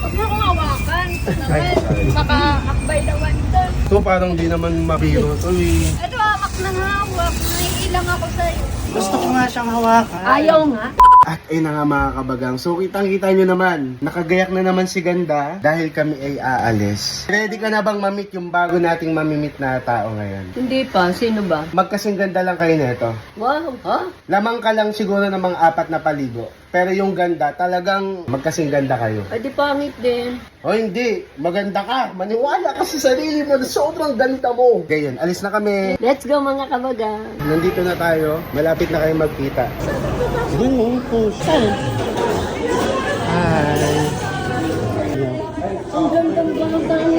Huwag mo akong hawakan. Ay, sorry. Maka-akbay naman doon. So parang di naman mabiro to eh. Ito, hawak ng hawak. Naiilang ako sa'yo. Gusto ko nga siyang hawakan. Ayaw nga. At ay na nga mga kabagang, so kitang-kita nyo naman, nakagayak na naman si Ganda dahil kami ay aalis. Ready ka na bang mamit yung bago nating mamimit na tao ngayon? Hindi pa. Sino ba? Magkasing ganda lang kayo neto. Wow. Ha? Lamang ka lang siguro ng mga 4 na paligo. Pero yung ganda, talagang magkasing ganda kayo. Ay, di pangit din. O hindi, maganda ka. Maniwala ka sa sarili mo na sobrang ganda mo. Gayon, alis na kami. Let's go mga kabaga. Nandito na tayo. Malapit na kayo magkita. Doon mo, push. Hi. Ang gandang bangang.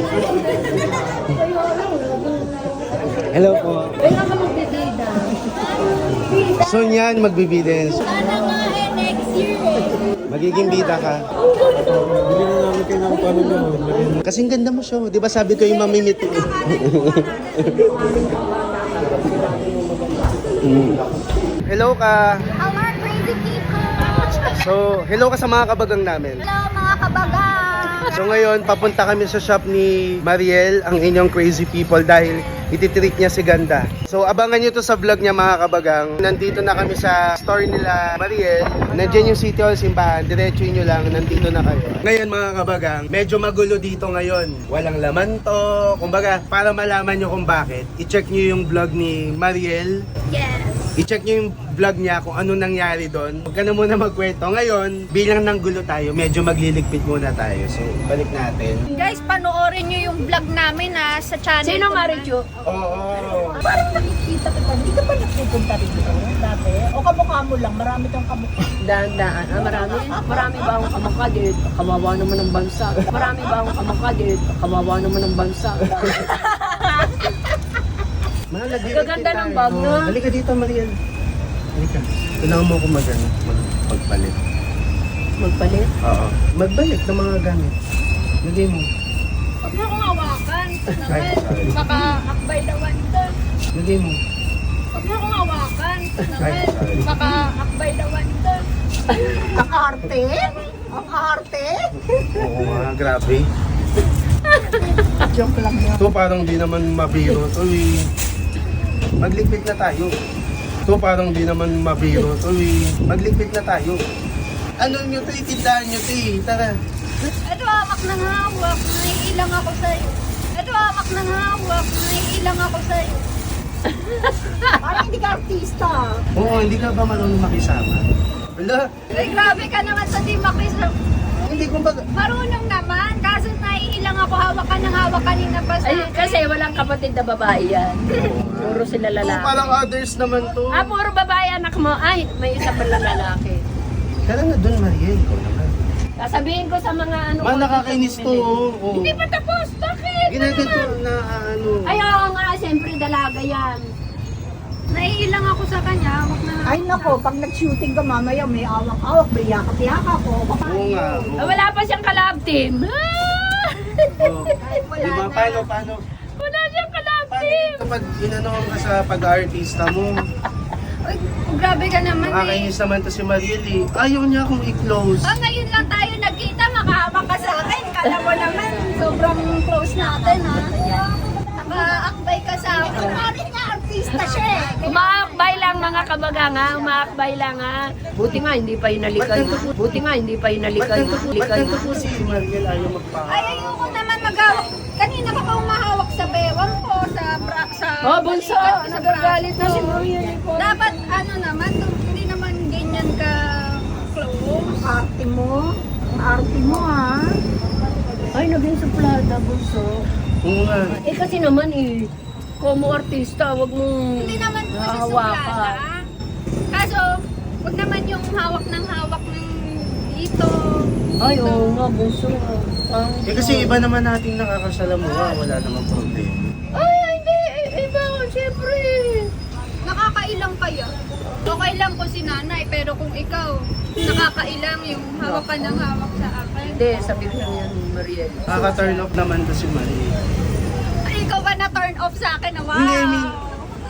Hello po. Kailan ka magbibida? So yan, magbibidens. Sana nga next year Magiging bida ka. Bili na namin kayo ng paano nyo. Kasing ganda mo siya. Di ba sabi ko yung mamimit mo? Hello ka. Hello, crazy people. So, hello ka sa mga kabagang namin. Hello, mga kabaga. So ngayon, papunta kami sa shop ni Mariel, ang inyong crazy people, dahil ititreat niya si Ganda. So abangan nyo to sa vlog niya mga kabagang. Nandito na kami sa store nila Mariel. Nandiyan yung City Hall simbahan. Diretsuin nyo lang, nandito na kayo. Ngayon mga kabagang, medyo magulo dito ngayon. Walang laman to. Kumbaga, para malaman nyo kung bakit, i-check nyo yung vlog ni Mariel. Yes. I-check nyo yung vlog niya kung ano nangyari doon. Huwag ka na muna magkwento. Ngayon, bilang nang gulo tayo, medyo magliligpit muna tayo. So, balik natin. Guys, panoorin nyo yung vlog namin sa channel. Sino ko Marichu? Oo. Parang nakikita kita, hindi ka pa nagpupunta rito dati? O kamukha mo lang, marami kang kamukha. Daan-daan. Marami. Marami ba akong kamukha dito? Kawawa naman ng bansa. Marami ba akong kamukha dito? Kawawa naman ng bansa. Gaganda ng bag, no? Halika dito, Mariel. Halika. Kailangan mo ako magpalit. Magpalit? Oo. Magbalik ng mga gamit. Lagay mo. Huwag mo akong hawakan. Ay, sorry. Maka-akbay naman doon. Lagay mo. Huwag mo akong hawakan. Ay, sorry. Maka-akbay naman doon. Ang arte? Ang arte? Oo nga, grabe. Joke lang yun. So parang di naman mabiro to eh. Magligpit na tayo. So parang di naman mabiro to eh. Magligpit na tayo. Ano nyo to, itindahan nyo to eh. Tara. Ito, hawak ng hawak. Naiilang ako sa'yo. Ito, hawak ng hawak. Naiilang ako sa'yo. Parang hindi ka artista. Oo, hindi ka ba marunong makisama? Wala. Ay, grabe ka naman sa Team Makis. Hindi ko ba... Marunong naman. Kaso naiilang ako. Hawak ka ng hawak kanina pa sa Ay, kasi walang kapatid na babae yan. Puro sila Oo, lalaki. parang others naman to. Ah, puro babae anak mo. Ay, may isa pala lalaki. Tara na dun, Mariel. Ikaw naman. Sasabihin ko sa mga ano. Man, nakakainis to. Oo. Hindi pa tapos. Bakit? Ginagato na ano. Ay, oo nga. Siyempre dalaga yan. Naiilang ako sa kanya. Hawak na Ay nako, pag nag-shooting ka mamaya, may awak-awak, may yakap-yakap ko. Oo nga. oo. Ah, wala pa siyang kalab team. Ah! Oo. Diba? Paano? Wala siyang kalab Paano team. kapag inanoan ka sa pag-artista mo? Ay, grabe ka naman eh. Nakakainis naman to si Mariel eh. Ayaw niya akong i-close. Ngayon lang tayo nagkita. Makahawak ka sa akin. Kala mo naman. Sobrang close natin ha. Nakaakbay ka sa akin. Parang nga artista siya eh. Umaakbay lang mga kabaga nga. Umaakbay lang nga. Buti nga hindi pa inalikan. Buti nga hindi pa inalikan. Ba't ganito po si Mariel ayaw magpa... Ay, ayoko naman maghawak. Kanina ka pa umahawak sa bewang ko, sa brak, sa... Oh, bunso. Nagagalit na si Mariel. Dapat ano naman, hindi naman ganyan ka close. Arte mo. Ang arte mo ha. Ay, naging suplada, bunso. Oo nga. Eh kasi naman eh, como artista, wag mong Hindi naman po siya hahawakan. suplada. Kaso, wag naman yung hawak ng dito. Ay, oo nga, bunso. Eh kasi iba naman nating nakakasalamuha. Wala namang problema. Ay, hindi. Iba, siyempre. Nakakailang kaya. Okay lang po si nanay, pero kung ikaw, nakakailang yung hawak ka ng hawak sa akin. Hindi, sabi ko lang yan, Mariel. Nakaka-turn off naman to si Mariel. Ay, ikaw ba na turn off sa akin? Wow! Hindi, I mean,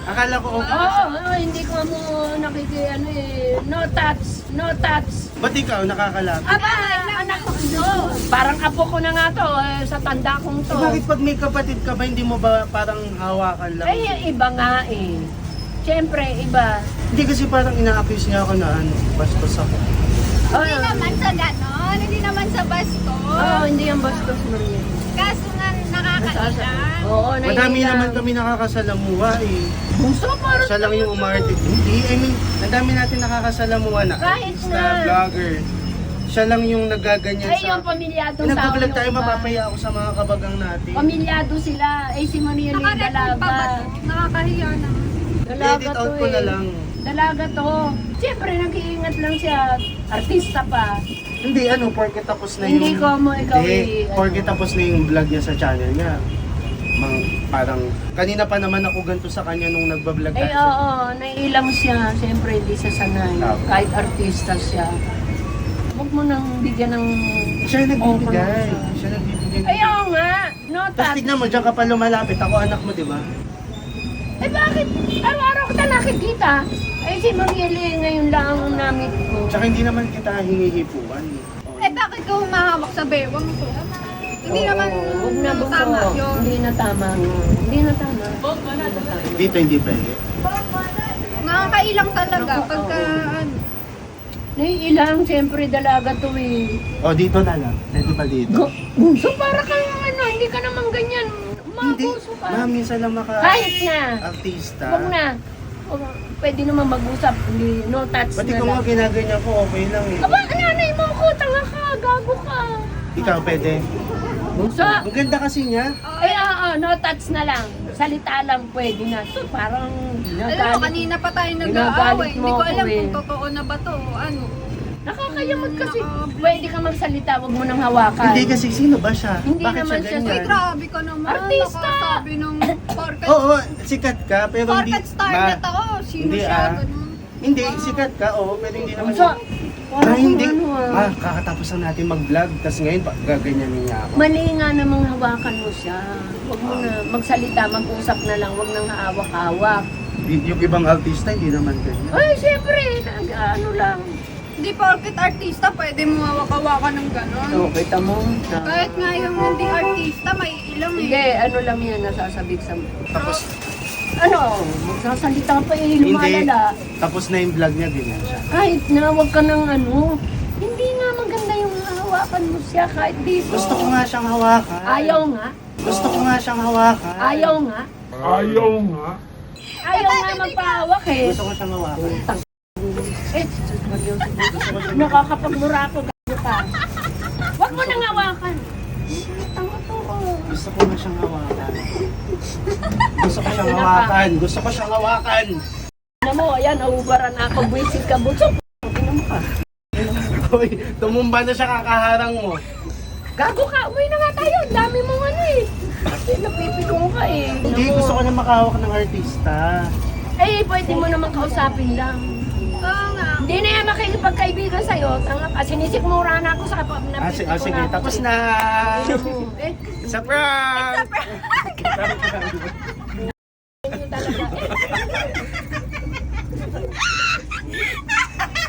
Akala ko okay. Oo, hindi ko mo ano eh. No touch, no touch. Ba't ikaw nakakalapit? Aba, anak ko, no. Parang apo ko na nga to, sa tanda kong to. Bakit pag may kapatid ka ba, hindi mo ba parang hawakan lang? Eh, iba nga eh. Siyempre, iba. Hindi kasi parang ina-accuse niya ako na ano, bastos ako. Hindi naman sa ganon, hindi naman sa basto. Oo, hindi yung bastos mo rin. Kaso nga nakakailang. Oo, Madami naman kami nakakasalamuha eh. Bunso, parang Siya lang yung umarte. Hindi, I mean, ang dami natin nakakasalamuha na Kahit artista, na. vlogger. Siya lang yung nagaganyan Ay, sa... yung pamilyadong Pinagbablog tayo, iba. mapapaya ako sa mga kabagang natin. Pamilyado sila. Eh, si Maria Lee, Nakarecord pa ba dalaga. to? Nakakahiya naman. Dalaga Edit to out ko na lang. Dalaga to. Siyempre, nag-iingat lang siya. Artista pa. Hindi, ano, porke tapos na Hindi ko mo ikaw Hindi, ano. porke tapos na yung vlog niya sa channel niya. Parang, kanina pa naman ako ganito sa kanya nung nagbablog Eh, tayo. oo, naiilang siya. Siyempre, hindi siya sanay. Tama. Kahit artista siya. Huwag mo nang bigyan ng... Siya yung nagbibigay. Oo. Siya nagbibigay. Ay, oo nga. No Tapos touch. tignan mo, diyan ka pa lumalapit. Ako anak mo, di ba? Eh, bakit? Araw-araw kita nakikita. Eh, si Maria Lee, ngayon lang ang namit ko. Tsaka hindi naman kita hinihipuan. Eh bakit ka humahawak sa bewang ko? Hindi Oo, naman huwag na bunso. tama yun. Hindi na tama. Hindi na tama. Dito hindi pwede. Nakakailang talaga Naku, pagka oo. ano. Naiilang, siyempre dalaga to eh. O, dito na lang. Pwede ba dito? Bunso, para kang ano, hindi ka naman ganyan. Hindi. Mabuso ka. Ma'am, minsan lang Kahit na. artista. Huwag na. Pwede naman mag-usap. Hindi, no touch Pati na kung nga lang. ginaganyan ko, okay lang eh. Aba, nanay mo ko, tanga ka, gago ka. Ikaw, pwede. Bunso, Ang ganda kasi niya. ay, oo, no touch na lang. Salita lang, pwede na. So, parang Alam mo, kanina pa tayo Ginagalit nag-aaway. mo Hindi ko ako alam eh. kung totoo na ba to o ano. Nakakayamot kasi. Pwede ka magsalita, wag mo nang hawakan. Hindi kasi, sino ba siya? Hindi Bakit naman siya siya. Uy, ganyan? grabe ka naman. Artista! Nakasabi ng porket, Oo, sikat ka, pero hindi... porket star Ma- na ako. Sino Hindi, siya? ah. Ganun. Hindi, sikat ka, oo, pero hindi naman... Bunso, parang hindi. ano ah. Kakatapos lang natin mag-vlog, tapos ngayon, gaganyan niya ako. Mali nga namang hawakan mo siya. Huwag mo na magsalita, mag-usap na lang, huwag nang hawak-hawak. Yung ibang artista, hindi naman ganyan. Ay, siyempre, ano lang. Hindi porket artista, pwede mo hawak-hawakan ng gano'n. So, kita mo. Kahit nga yung hindi artista, may ilang Hindi, eh. ano lang yan, nasasabik sa... Tapos, Ano, magsasalita pa eh, hindi, lumalala. tapos na yung vlog niya, ganyan siya. Kahit na, huwag ka nang ano. Hindi nga maganda yung hawakan mo siya kahit dito. Gusto ko nga siyang hawakan. Ayaw nga. Gusto ko nga siyang hawakan. Ayaw nga. Ayaw nga. Ayaw nga magpahawak eh. Gusto ko siyang hawakan. Eh, nakakapagmura ako, gago ka. Huwag mo nang hawakan. Tanga to. Gusto ko nga siyang hawakan. Gusto ko siyang hawakan. Gusto ko siyang hawakan. Ano mo, ayan, naubaran ako, buwisit ka, bunso. Tingnan mo ka. Uy, tumumba na siya kakaharang mo. Gago ka, uwi na nga tayo. Ang dami mong ano eh. Napipikong ka eh. Hindi, gusto ko na makahawak ng artista. Eh, pwede mo naman kausapin lang. Oo nga. Hindi na yan makikipagkaibigan sa'yo. Tanga ka, sinisikmura na ako sa kapag Sige, tapos na. Eh, Sa prank! yun talaga.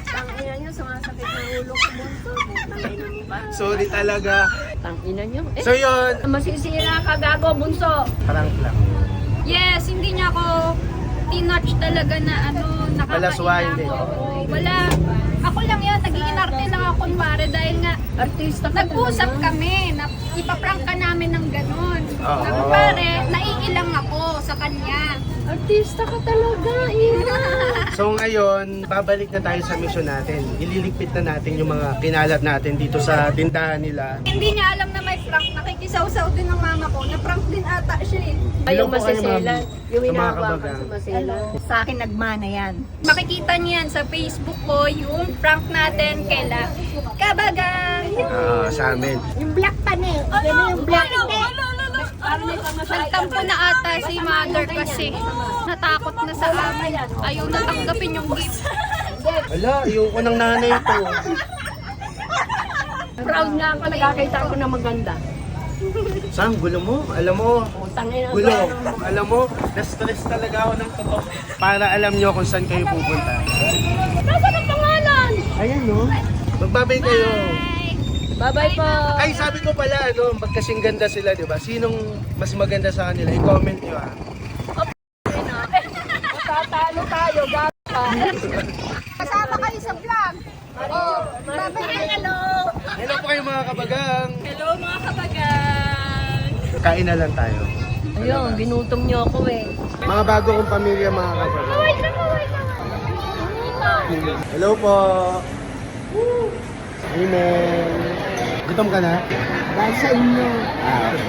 Tangina nyo, sumasakit ng ulo ko, bunso. Tangina mo ba? Sorry talaga. Tangina nyo. Eh, So yun, masisira ka, gago, bunso. prank lang. Yes, hindi niya ako tinouch talaga na ano, Malaswa, nakakailang hindi. ko. Wala. Ako lang yan, nagiging arte lang ako kunwari dahil nga Artista ka nag-usap talaga. kami na ipaprank ka namin ng ganun. Oo. Na kunwari, naiilang ako sa kanya. Artista ka talaga, Ina. So ngayon, babalik na tayo sa mission natin. Ililigpit na natin yung mga kinalat natin dito sa tindahan nila. Hindi niya alam na may prank. Nakikisaw-saw din ng mama ko. Na-prank din ata siya eh. Ay, yung Hello po kayo, masiselan. ma'am. Yung Sa mga inahawakan kabagang. sa masiselan. Sa akin nagmana yan. Makikita niyan sa Facebook ko yung prank natin kaila Kabagang. Sa amin. Yung black pan eh. Ano yung black? Nagtampo na ata si mother kasi natakot na sa amin. Ayaw na tanggapin yung gift. Ala, yung unang nanay ko. Proud nga ako, nagkakita ako na maganda. Sam, gulo mo. Alam mo, Utang ina. gulo. Alam mo, na-stress talaga ako ng totoo. Para alam nyo kung saan kayo pupunta. Nasaan ang pangalan? Ayan no. Magbabay kayo. Bye-bye po. Ay, sabi ko pala, ano, magkasing ganda sila, di ba? Sinong mas maganda sa kanila? I-comment nyo ah. Matatalo tayo, gata. Kasama kayo sa vlog. Oh, babay. Hello. Hello po kayo mga kabagang. Hello mga kabagan. Kain na lang tayo. Ayun, ginutom niyo ako eh. Mga bago kong pamilya, mga kabagang. Hello po. Amen. Gutom ka na? Dahil sa inyo. Ah, okay.